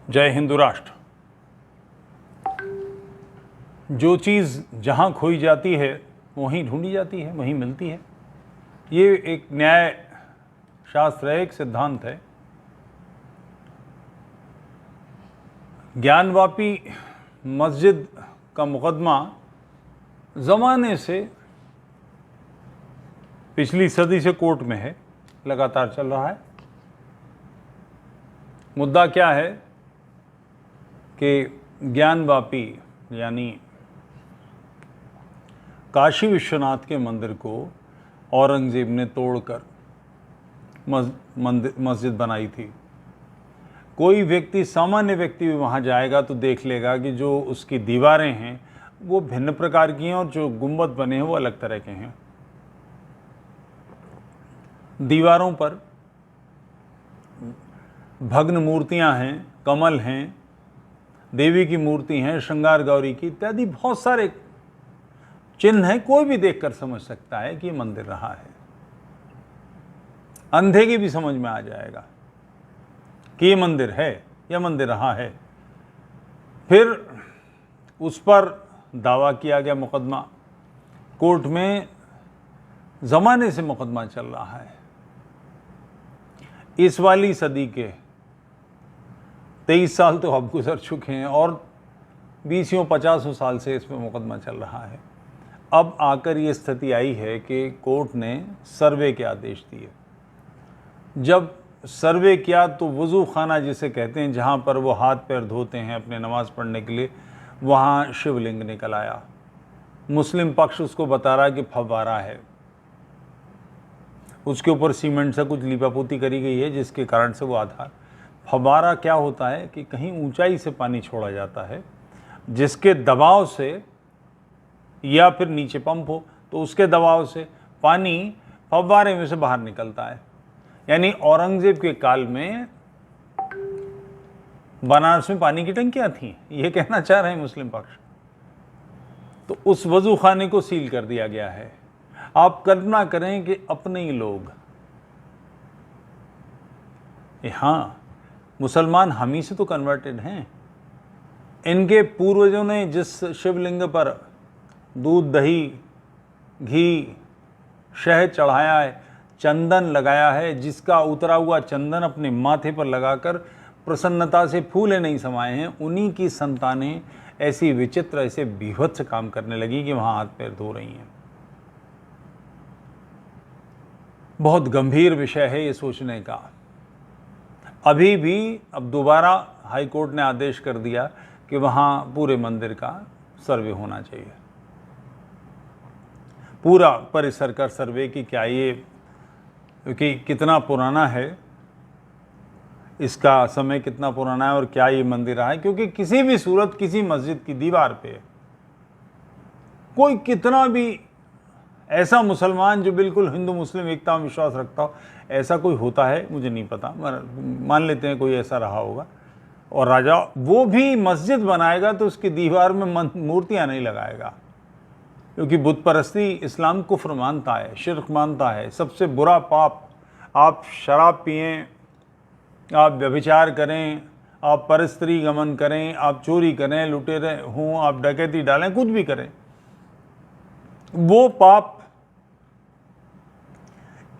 जय हिंदू राष्ट्र। जो चीज़ जहाँ खोई जाती है वहीं ढूंढी जाती है, वहीं मिलती है। ये एक न्याय शास्त्र है, एक सिद्धांत है। ज्ञानवापी मस्जिद का मुकदमा ज़माने से, पिछली सदी से कोर्ट में है, लगातार चल रहा है। मुद्दा क्या है कि ज्ञानवापी यानी काशी विश्वनाथ के मंदिर को औरंगज़ेब ने तोड़कर मस्जिद बनाई थी। कोई व्यक्ति, सामान्य व्यक्ति भी वहाँ जाएगा तो देख लेगा कि जो उसकी दीवारें हैं वो भिन्न प्रकार की हैं और जो गुंबद बने हैं वो अलग तरह के हैं। दीवारों पर भग्न मूर्तियाँ हैं, कमल हैं, देवी की मूर्ति हैं, श्रृंगार गौरी की इत्यादि बहुत सारे चिन्ह हैं। कोई भी देखकर समझ सकता है कि ये मंदिर रहा है। अंधे की भी समझ में आ जाएगा कि ये मंदिर है, यह मंदिर रहा है। फिर उस पर दावा किया गया, मुकदमा कोर्ट में ज़माने से मुकदमा चल रहा है। इस वाली सदी के 23 साल तो अब गुजर चुके हैं और 20-50 साल से इस पर मुकदमा चल रहा है। अब आकर ये स्थिति आई है कि कोर्ट ने सर्वे के आदेश दिए। जब सर्वे किया तो वज़ू खाना जिसे कहते हैं, जहाँ पर वो हाथ पैर धोते हैं अपने नमाज़ पढ़ने के लिए, वहाँ शिवलिंग निकल आया। मुस्लिम पक्ष उसको बता रहा कि फव्वारा है। उसके ऊपर सीमेंट से कुछ लीपापोती करी गई है जिसके कारण से वो आधार। फव्वारा क्या होता है कि कहीं ऊंचाई से पानी छोड़ा जाता है जिसके दबाव से, या फिर नीचे पंप हो तो उसके दबाव से पानी फव्वारे में से बाहर निकलता है। यानी औरंगज़ेब के काल में बनारस में पानी की टंकियां थीं, ये कहना चाह रहे हैं मुस्लिम पक्ष। तो उस वज़ू खाने को सील कर दिया गया है। आप कल्पना करें कि अपने ही लोग, हाँ मुसलमान हम ही से तो कन्वर्टेड हैं। इनके पूर्वजों ने जिस शिवलिंग पर दूध, दही, घी, शहद चढ़ाया है, चंदन लगाया है, जिसका उतरा हुआ चंदन अपने माथे पर लगाकर प्रसन्नता से फूले नहीं समाये हैं, उन्हीं की संतानें ऐसी विचित्र, ऐसे बीभत्स काम करने लगी कि वहाँ हाथ पैर धो रही हैं। बहुत गंभीर विषय है ये सोचने का। अभी भी अब दोबारा हाई कोर्ट ने आदेश कर दिया कि वहाँ पूरे मंदिर का सर्वे होना चाहिए। पूरा परिसर का सर्वे की क्या ये, क्योंकि कितना पुराना है, इसका समय कितना पुराना है और क्या ये मंदिर रहा है। क्योंकि किसी भी सूरत, किसी मस्जिद की दीवार पे कोई कितना भी ऐसा मुसलमान जो बिल्कुल हिंदू मुस्लिम एकता में विश्वास रखता हो, ऐसा कोई होता है मुझे नहीं पता, मान लेते हैं कोई ऐसा रहा होगा, और राजा वो भी मस्जिद बनाएगा तो उसकी दीवार में मूर्तियाँ नहीं लगाएगा। क्योंकि बुत परस्ती इस्लाम कुफ्र मानता है, शिर्क मानता है, सबसे बुरा पाप। आप शराब पिएं, आप व्यभिचार करें, आप परस्त्री गमन करें, आप चोरी करें, लुटेरे हों, आप डकैती डालें, कुछ भी करें, वो पाप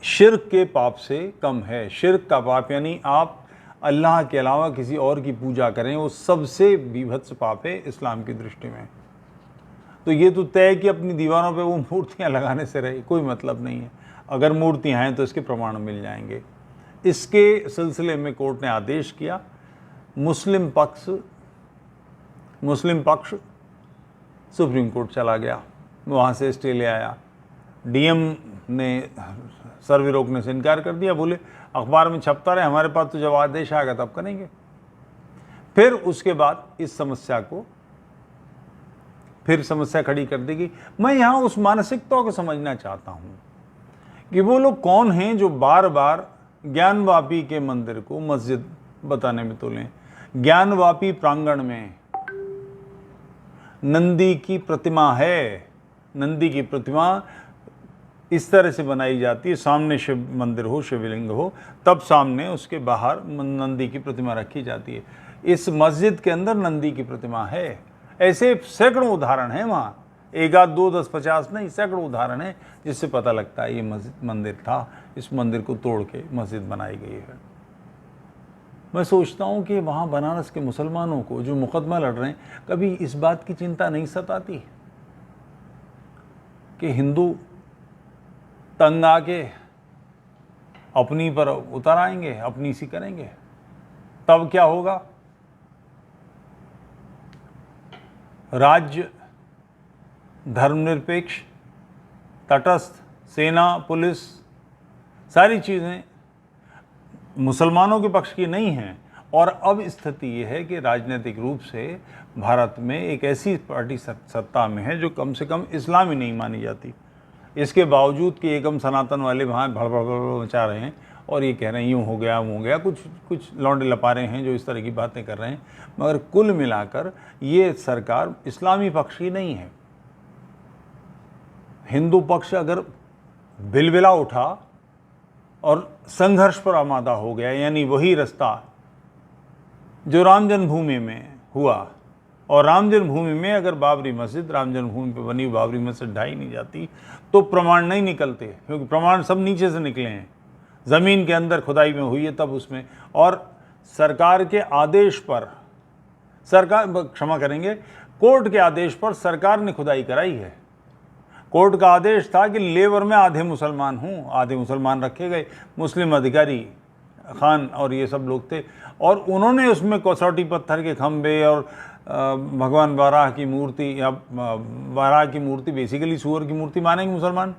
शिर्क के पाप से कम है। शिर्क का पाप यानी आप अल्लाह के अलावा किसी और की पूजा करें, वो सबसे बीभत्स पाप है इस्लाम की दृष्टि में। तो ये तो तय कि अपनी दीवारों पे वो मूर्तियां लगाने से रहे, कोई मतलब नहीं है। अगर मूर्तियां हैं तो इसके प्रमाण मिल जाएंगे। इसके सिलसिले में कोर्ट ने आदेश किया। मुस्लिम पक्ष सुप्रीम कोर्ट चला गया, वहाँ से स्टे ले आया। डीएम ने सर्वे रोकने से इनकार कर दिया, बोले अखबार में छपता रहे, हमारे पास तो जब आदेश आएगा तब करेंगे। फिर उसके बाद इस समस्या को समस्या खड़ी कर देगी। मैं यहाँ उस मानसिकता को समझना चाहता हूँ कि वो लोग कौन हैं जो बार बार ज्ञानवापी के मंदिर को मस्जिद बताने में तुले। ज्ञानवापी प्रांगण में नंदी की प्रतिमा है। नंदी की प्रतिमा इस तरह से बनाई जाती है, सामने शिव मंदिर हो, शिवलिंग हो, तब सामने उसके बाहर नंदी की प्रतिमा रखी जाती है। इस मस्जिद के अंदर नंदी की प्रतिमा है। ऐसे सैकड़ों उदाहरण हैं वहाँ, एक आध 2 10 50 नहीं, सैकड़ों उदाहरण हैं जिससे पता लगता है ये मस्जिद मंदिर था, इस मंदिर को तोड़ के मस्जिद बनाई गई है। मैं सोचता हूँ कि वहाँ बनारस के मुसलमानों को जो मुकदमा लड़ रहे हैं, कभी इस बात की चिंता नहीं सताती कि हिंदू तंग आके अपनी पर उतर आएंगे, अपनी सी करेंगे, तब क्या होगा? राज्य धर्मनिरपेक्ष, तटस्थ, सेना, पुलिस, सारी चीज़ें मुसलमानों के पक्ष की नहीं हैं। और अब स्थिति ये है कि राजनीतिक रूप से भारत में एक ऐसी पार्टी सत्ता में है जो कम से कम इस्लामी नहीं मानी जाती। इसके बावजूद कि एकम सनातन वाले वहाँ भड़बड़ मचा रहे हैं और ये कह रहे हैं यूँ हो गया, वो हो गया, कुछ लौंडे लपारे हैं जो इस तरह की बातें कर रहे हैं, मगर कुल मिलाकर ये सरकार इस्लामी पक्ष की नहीं है। हिंदू पक्ष अगर बिलबिला उठा और संघर्ष पर आमादा हो गया, यानी वही रास्ता जो राम जन्मभूमि में हुआ, और राम जन्मभूमि में अगर बाबरी मस्जिद, राम जन्मभूमि पर बनी बाबरी मस्जिद ढाई नहीं जाती तो प्रमाण नहीं निकलते, क्योंकि प्रमाण सब नीचे से निकले हैं, ज़मीन के अंदर खुदाई में हुई है तब उसमें। और सरकार के आदेश पर, सरकार क्षमा करेंगे, कोर्ट के आदेश पर सरकार ने खुदाई कराई है। कोर्ट का आदेश था कि लेबर में आधे मुसलमान हूँ, आधे मुसलमान रखे गए, मुस्लिम अधिकारी खान और ये सब लोग थे, और उन्होंने उसमें कसौटी पत्थर के खंभे और भगवान बाराह की मूर्ति, या बाराह की मूर्ति बेसिकली सूअर की मूर्ति मानेंगे मुसलमान,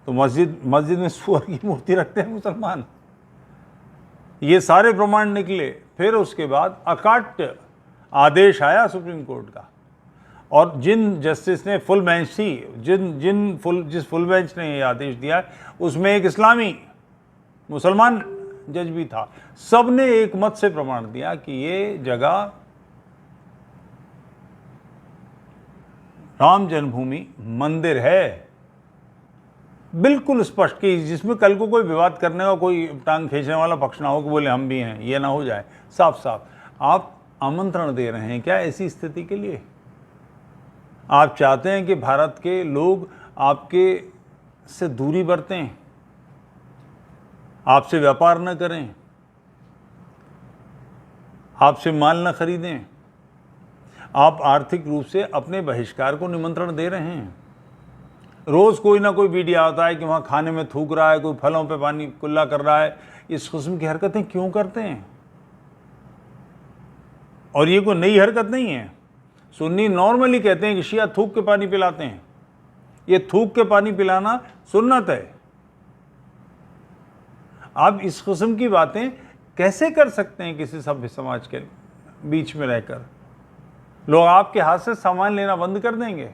तो मस्जिद में सूअर की मूर्ति रखते हैं मुसलमान। ये सारे प्रमाण निकले। फिर उसके बाद अकाट्य आदेश आया सुप्रीम कोर्ट का, और जिन जस्टिस ने फुल बेंच थी, जिस फुल बेंच ने ये आदेश दिया, उसमें एक इस्लामी मुसलमान जज भी था। सब ने एक मत से प्रमाण दिया कि ये जगह राम जन्मभूमि मंदिर है, बिल्कुल स्पष्ट, कि जिसमें कल को कोई विवाद करने का, कोई टांग खींचने वाला पक्ष ना हो कि बोले हम भी हैं, ये ना हो जाए। साफ साफ आप आमंत्रण दे रहे हैं क्या ऐसी स्थिति के लिए? आप चाहते हैं कि भारत के लोग आपके से दूरी बरतें, आपसे व्यापार न करें, आपसे माल न खरीदें। आप आर्थिक रूप से अपने बहिष्कार को निमंत्रण दे रहे हैं। रोज़ कोई ना कोई वीडियो आता है कि वहाँ खाने में थूक रहा है, कोई फलों पे पानी कुल्ला कर रहा है। इस किस्म की हरकतें क्यों करते हैं? और ये कोई नई हरकत नहीं है। सुन्नी नॉर्मली कहते हैं कि शिया थूक के पानी पिलाते हैं। ये थूक के पानी पिलाना सुन्नत है। आप इस किस्म की बातें कैसे कर सकते हैं किसी सभ्य समाज के बीच में रहकर? लोग आपके हाथ से सामान लेना बंद कर देंगे।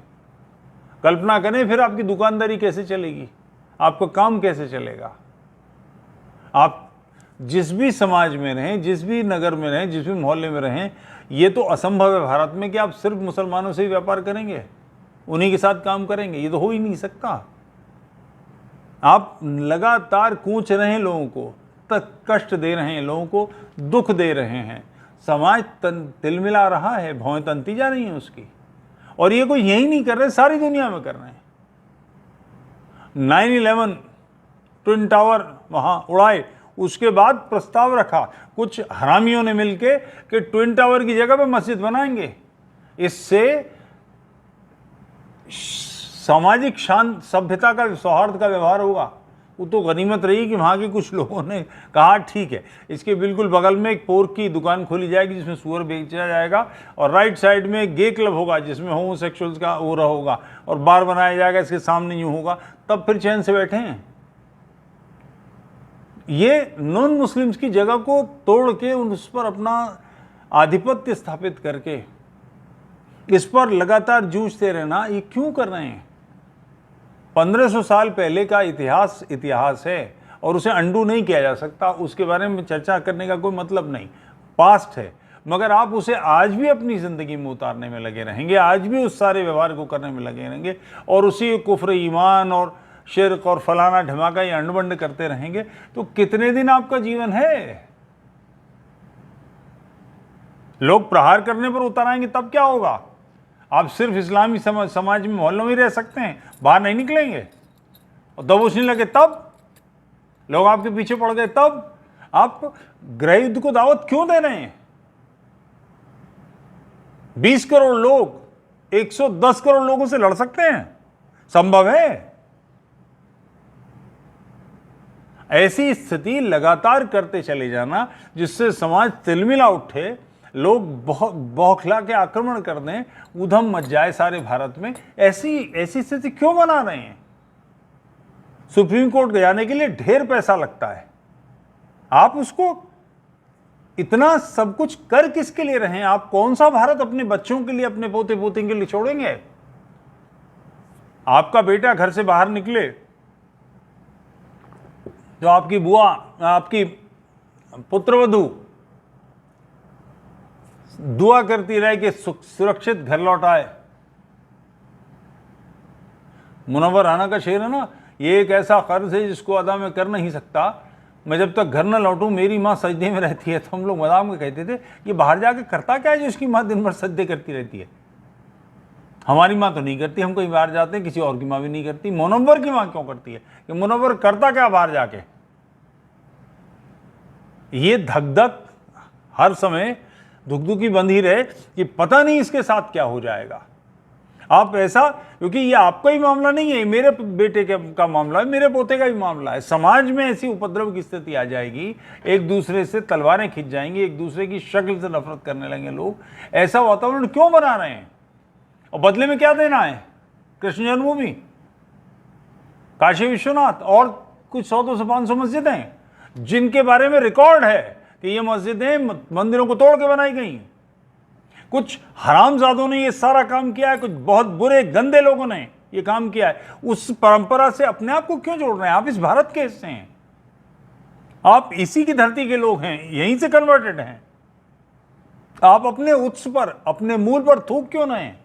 कल्पना करें फिर आपकी दुकानदारी कैसे चलेगी, आपका काम कैसे चलेगा? आप जिस भी समाज में रहें, जिस भी नगर में रहें, जिस भी मोहल्ले में रहें, ये तो असंभव है भारत में कि आप सिर्फ मुसलमानों से ही व्यापार करेंगे, उन्हीं के साथ काम करेंगे। ये तो हो ही नहीं सकता। आप लगातार कूच रहे हैं लोगों को, तक कष्ट दे रहे हैं, लोगों को दुख दे रहे हैं। समाज तिलमिला रहा है, भौं तनती जा रही है उसकी। और ये कोई यही नहीं कर रहे, सारी दुनिया में कर रहे हैं। 9/11 ट्विन टावर वहाँ उड़ाए, उसके बाद प्रस्ताव रखा कुछ हरामियों ने मिलके कि ट्विन टावर की जगह पे मस्जिद बनाएंगे। इससे सामाजिक शांत, सभ्यता का, सौहार्द का व्यवहार होगा। वो तो गनीमत रही कि वहाँ के कुछ लोगों ने कहा ठीक है, इसके बिल्कुल बगल में एक पोर्क की दुकान खोली जाएगी जिसमें सूअर बेचा जाएगा, और राइट साइड में एक गे क्लब होगा जिसमें होमोसेक्सुअल्स का वो होगा, और बार बनाया जाएगा इसके सामने यूँ होगा। तब फिर चैन से बैठे हैं। ये नॉन मुस्लिम्स की जगह को तोड़ के उस पर अपना आधिपत्य स्थापित करके इस पर लगातार जूझते रहना, ये क्यों कर रहे हैं? 1500 साल पहले का इतिहास है और उसे अंडू नहीं किया जा सकता। उसके बारे में चर्चा करने का कोई मतलब नहीं, पास्ट है। मगर आप उसे आज भी अपनी ज़िंदगी में उतारने में लगे रहेंगे, आज भी उस सारे व्यवहार को करने में लगे रहेंगे, और उसी कुफ्र, ईमान और शिर्क और फलाना ढमाका ये अंडबंड करते रहेंगे, तो कितने दिन आपका जीवन है? लोग प्रहार करने पर उतर आएंगे तब क्या होगा? आप सिर्फ इस्लामी समाज में मोहल्लों में रह सकते हैं, बाहर नहीं निकलेंगे। और दबोचने लगे तब, लोग आपके पीछे पड़ गए तब, आप गृह युद्ध को दावत क्यों दे रहे हैं? 20 करोड़ लोग 110 करोड़ लोगों से लड़ सकते हैं? संभव है? ऐसी स्थिति लगातार करते चले जाना जिससे समाज तिलमिला उठे, लोग बहुत बौखला के आक्रमण कर दें, उधम मच जाए सारे भारत में, ऐसी स्थिति क्यों बना रहे हैं? सुप्रीम कोर्ट जाने के लिए ढेर पैसा लगता है, आप उसको इतना सब कुछ कर किसके लिए रहे हैं? आप कौन सा भारत अपने बच्चों के लिए, अपने पोते पोते के लिए छोड़ेंगे? आपका बेटा घर से बाहर निकले जो आपकी बुआ, आपकी पुत्रवधू दुआ करती रहे कि सुरक्षित घर लौट आए। मुनव्वर राना का शेर है ना, ये एक ऐसा कर्ज है जिसको अदा मैं कर नहीं सकता, मैं जब तक घर न लौटूं मेरी माँ सजदे में रहती है। तो हम लोग मजाक में कहते थे ये बाहर जाके करता क्या है जो उसकी माँ दिन भर सजदे करती रहती है? हमारी माँ तो नहीं करती, हम कहीं बाहर जाते हैं किसी और की माँ भी नहीं करती, मुनव्वर की माँ क्यों करती है? कि मुनव्वर करता क्या बाहर जाके? ये धक धक हर समय धुकधुकी बंधी रहे कि पता नहीं इसके साथ क्या हो जाएगा। आप ऐसा, क्योंकि ये आपका ही मामला नहीं है, मेरे बेटे का मामला है, मेरे पोते का भी मामला है। समाज में ऐसी उपद्रव की स्थिति आ जाएगी, एक दूसरे से तलवारें खिंच जाएंगी, एक दूसरे की शक्ल से नफरत करने लगेंगे लोग। ऐसा वातावरण क्यों बना रहे हैं? और बदले में क्या देना है? कृष्ण जन्मभूमि, काशी विश्वनाथ और कुछ 100 से 500 मस्जिदें जिनके बारे में रिकॉर्ड है कि ये मस्जिदें मंदिरों को तोड़ के बनाई गई। कुछ हरामजादों ने ये सारा काम किया है, कुछ बहुत बुरे गंदे लोगों ने ये काम किया है। उस परंपरा से अपने आप को क्यों जोड़ रहे हैं? आप इस भारत के हिस्से हैं, आप इसी की धरती के लोग हैं, यहीं से कन्वर्टेड हैं। आप अपने उत्स पर, अपने मूल पर थूक क्यों रहे हैं?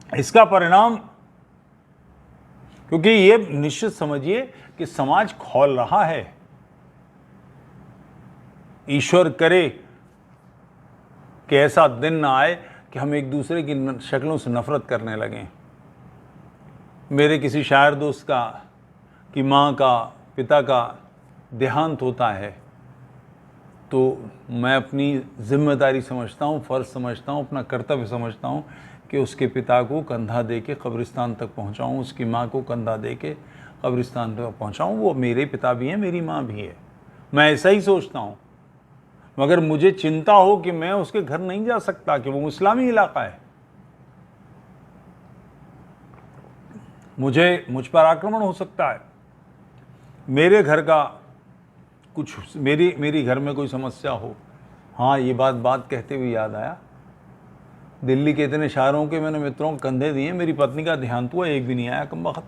इसका परिणाम, क्योंकि ये निश्चित समझिए कि समाज खौल रहा है। ईश्वर करे कि ऐसा दिन ना आए कि हम एक दूसरे की शक्लों से नफरत करने लगें। मेरे किसी शायर दोस्त का कि माँ का, पिता का देहांत होता है तो मैं अपनी जिम्मेदारी समझता हूँ, फ़र्ज़ समझता हूँ, अपना कर्तव्य समझता हूँ कि उसके पिता को कंधा दे के कब्रिस्तान तक पहुँचाऊँ, उसकी माँ को कंधा दे के कब्रिस्तान तक पहुँचाऊँ। वो मेरे पिता भी हैं, मेरी माँ भी है, मैं ऐसा ही सोचता हूँ। मगर मुझे चिंता हो कि मैं उसके घर नहीं जा सकता कि वो इस्लामी इलाका है, मुझ पर आक्रमण हो सकता है, मेरे घर का कुछ, मेरी घर में कोई समस्या हो। हाँ, ये बात कहते हुए याद आया, दिल्ली के इतने शहरों के मैंने मित्रों को कंधे दिए, मेरी पत्नी का देहांत हुआ, एक भी नहीं आया कमबख्त।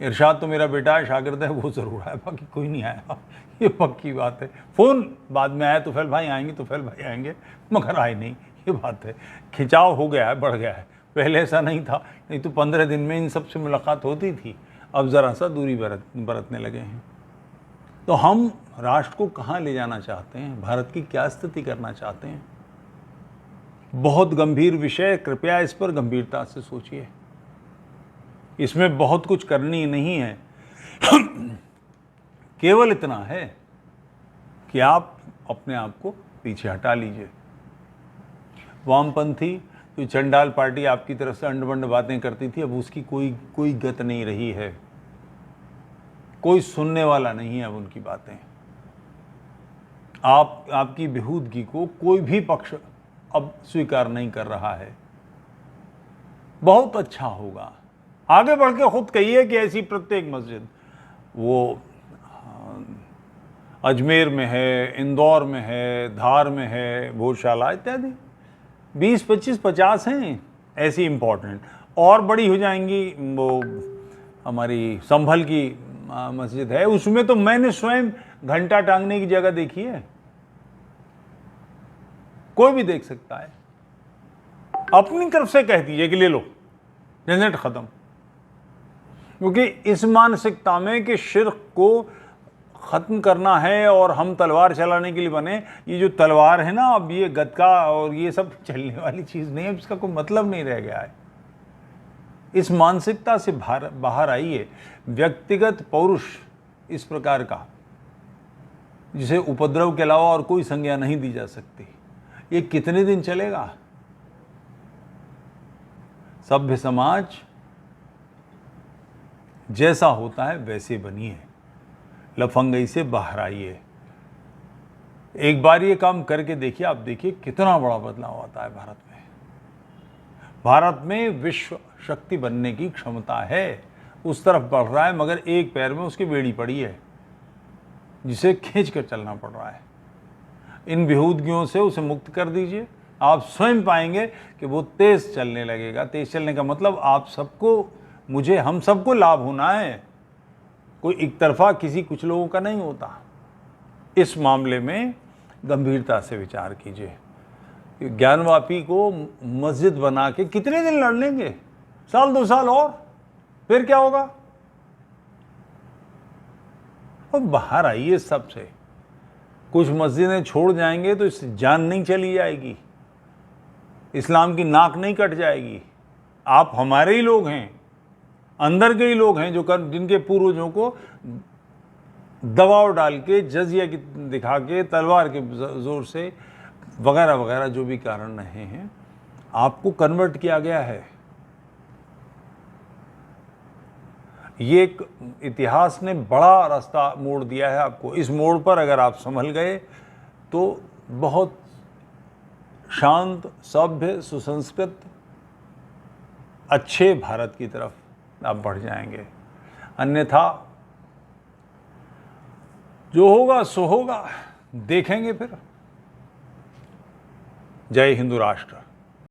इरशाद तो मेरा बेटा है, शागिर्द है, वो ज़रूर आया, बाकी कोई नहीं आया, ये पक्की बात है। फ़ोन बाद में आया, तुफैल भाई आएंगे, तुफैल भाई आएंगे, मगर आए नहीं, ये बात है। खिंचाव हो गया है, बढ़ गया है, पहले ऐसा नहीं था, नहीं तो 15 दिन में इन सब से मुलाकात होती थी, अब ज़रा सा दूरी बरतने लगे हैं। तो हम राष्ट्र को कहाँ ले जाना चाहते हैं? भारत की क्या स्थिति करना चाहते हैं? बहुत गंभीर विषय, कृपया इस पर गंभीरता से सोचिए। इसमें बहुत कुछ करनी नहीं है, केवल इतना है कि आप अपने आप को पीछे हटा लीजिए। वामपंथी जो चंडाल पार्टी आपकी तरफ से अंड-बंड बातें करती थी, अब उसकी कोई गत नहीं रही है, कोई सुनने वाला नहीं है अब उनकी बातें। आपकी बेहूदगी को कोई भी पक्ष अब स्वीकार नहीं कर रहा है। बहुत अच्छा होगा, आगे बढ़ के खुद कहिए कि ऐसी प्रत्येक मस्जिद, वो अजमेर में है, इंदौर में है, धार में है, भोजशाला इत्यादि 20, 25, 50 हैं ऐसी इम्पोर्टेंट, और बड़ी हो जाएंगी। वो हमारी संभल की मस्जिद है, उसमें तो मैंने स्वयं घंटा टांगने की जगह देखी है, कोई भी देख सकता है। अपनी तरफ से कह दीजिए कि ले लो, झंझट खत्म। क्योंकि इस मानसिकता में कि शिर्क को ख़त्म करना है और हम तलवार चलाने के लिए बने। ये जो तलवार है ना, अब ये गदका और ये सब चलने वाली चीज़ नहीं है, इसका कोई मतलब नहीं रह गया है। इस मानसिकता से बाहर आइए। व्यक्तिगत पौरुष इस प्रकार का, जिसे उपद्रव के अलावा और कोई संज्ञा नहीं दी जा सकती, ये कितने दिन चलेगा? सभ्य समाज जैसा होता है वैसे बनिए, लफंगई से बाहर आइए। एक बार ये काम करके देखिए, आप देखिए कितना बड़ा बदलाव आता है भारत में। भारत में विश्व शक्ति बनने की क्षमता है, उस तरफ बढ़ रहा है, मगर एक पैर में उसकी बेड़ी पड़ी है जिसे खींच कर चलना पड़ रहा है। इन बेहूदगियों से उसे मुक्त कर दीजिए, आप स्वयं पाएंगे कि वो तेज चलने लगेगा। तेज चलने का मतलब आप सबको, मुझे, हम सबको लाभ होना है, कोई एक तरफा किसी कुछ लोगों का नहीं होता। इस मामले में गंभीरता से विचार कीजिए। ज्ञानवापी को मस्जिद बना के कितने दिन लड़ लेंगे? साल 2 साल और, फिर क्या होगा? और बाहर आइए सबसे। कुछ मस्जिदें छोड़ जाएंगे तो इससे जान नहीं चली जाएगी, इस्लाम की नाक नहीं कट जाएगी। आप हमारे ही लोग हैं, अंदर के ही लोग हैं, जो जिनके पूर्वजों को दबाव डाल के, जजिया की दिखा के, तलवार के जोर से वगैरह वगैरह जो भी कारण रहे हैं, आपको कन्वर्ट किया गया है। ये एक इतिहास ने बड़ा रास्ता मोड़ दिया है आपको। इस मोड़ पर अगर आप संभल गए तो बहुत शांत, सभ्य, सुसंस्कृत, अच्छे भारत की तरफ आप बढ़ जाएंगे। अन्यथा जो होगा सो होगा, देखेंगे फिर। जय हिंदू राष्ट्र।